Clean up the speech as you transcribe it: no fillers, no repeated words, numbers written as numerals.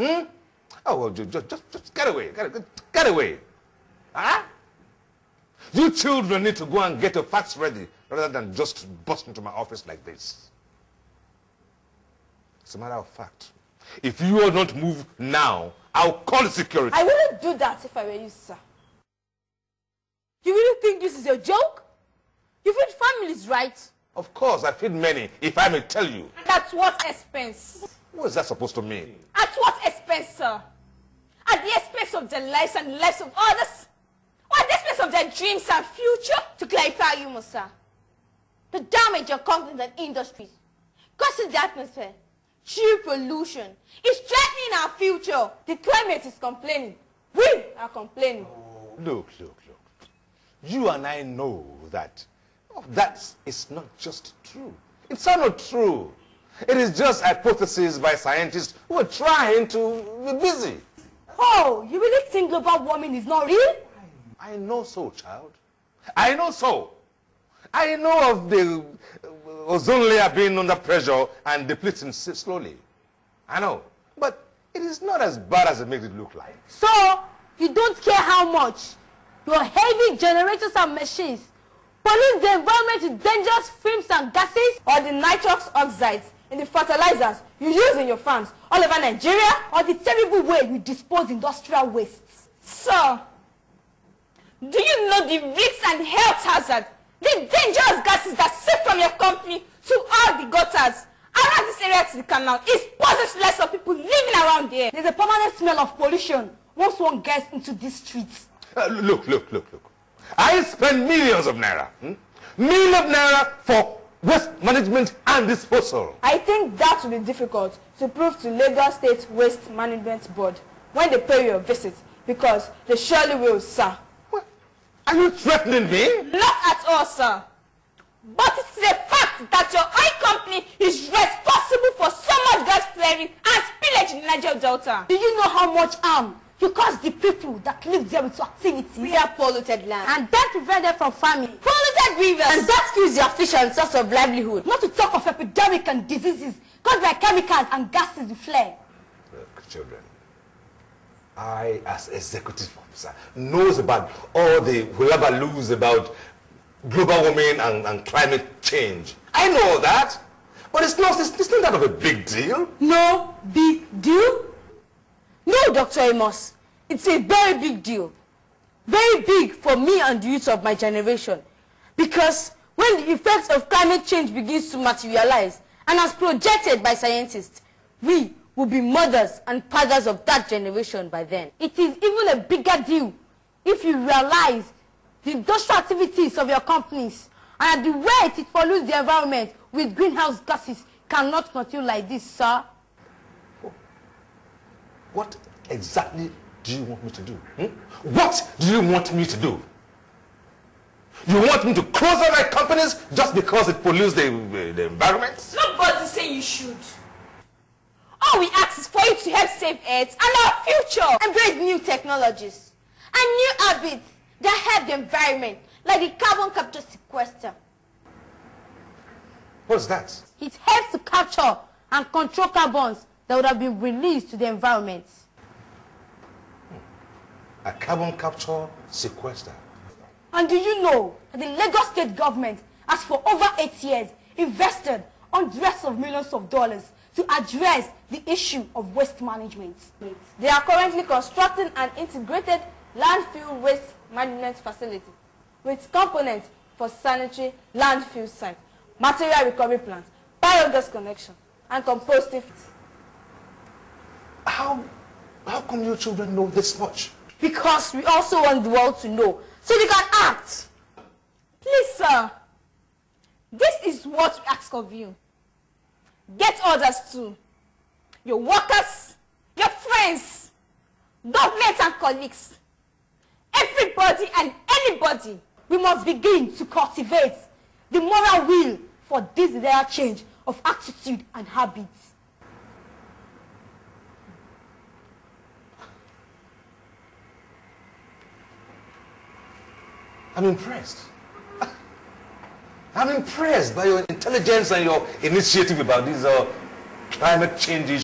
Hmm? Oh, well, just get away. Get away. Huh? You children need to go and get your facts ready rather than just bust into my office like this. As a matter of fact, if you will not move now, I'll call the security. I wouldn't do that if I were you, sir. You really think this is a joke? You feed families, right? Of course, I feed many, if I may tell you. And at what expense? What is that supposed to mean? At what expense, sir? At the expense of their lives and the lives of others? Or at the expense of their dreams and future? To clarify you, sir, the damage your companies and industries causes the atmosphere, true pollution, is threatening our future. The climate is complaining. We are complaining. Oh, look. You and I know that that is not just true. It's not true. It is just hypotheses by scientists who are trying to be busy. Oh, you really think global warming is not real? I know so, child. I know so. I know of the ozone layer being under pressure and depleting slowly. I know. But it is not as bad as it makes it look like. So, you don't care how much your heavy generators and machines pollute the environment with dangerous fumes and gases, or the nitrous oxides in the fertilizers you use in your farms all over Nigeria, or the terrible way you dispose industrial wastes. So, do you know the risks and health hazards, the dangerous gases that seep from your company to all the gutters around this area to the canal is posing to lots of people living around there? There's a permanent smell of pollution once one gets into these streets. Look. I spend millions of naira. Millions of naira for waste management and disposal. I think that will be difficult to prove to Lagos State Waste Management Board when they pay you a visit, because they surely will, sir. What? Are you threatening me? Not at all, sir. But it's a fact that your oil company is responsible for so much gas flaring and spillage in the Niger Delta. Do you know how much harm you cause the people that live there with your activities? We have polluted land. And that prevents them from farming. Polluted rivers. And that kills their fish and source of livelihood. Not to talk of epidemic and diseases caused by chemicals and gases we flare. Look, children, I, as executive officer, knows about all the hullabaloo about global warming and climate change. I know that. But it's not that of a big deal. No big deal? No, Dr. Amos. It's a very big deal. Very big for me and the youth of my generation. Because when the effects of climate change begins to materialize, and as projected by scientists, we will be mothers and fathers of that generation by then. It is even a bigger deal if you realize the industrial activities of your companies and the way it pollutes the environment with greenhouse gases cannot continue like this, sir. What exactly do you want me to do? What do you want me to do? You want me to close all my companies just because it pollutes the environment? Nobody say you should. All we ask is for you to help save Earth and our future. Embrace new technologies and new habits that help the environment, like the carbon capture sequester. What's that? It helps to capture and control carbons that would have been released to the environment. A carbon capture sequester. And do you know that the Lagos State government has for over 8 years invested hundreds of millions of dollars to address the issue of waste management? They are currently constructing an integrated landfill waste management facility with components for sanitary landfill sites, material recovery plants, biogas connection, and composting. How come you children know this much? Because we also want the world to know, so they can act. Please, sir, this is what we ask of you. Get others too. Your workers, your friends, government and colleagues, everybody and anybody. We must begin to cultivate the moral will for this desired change of attitude and habits. I'm impressed. I'm impressed by your intelligence and your initiative about these climate change issues.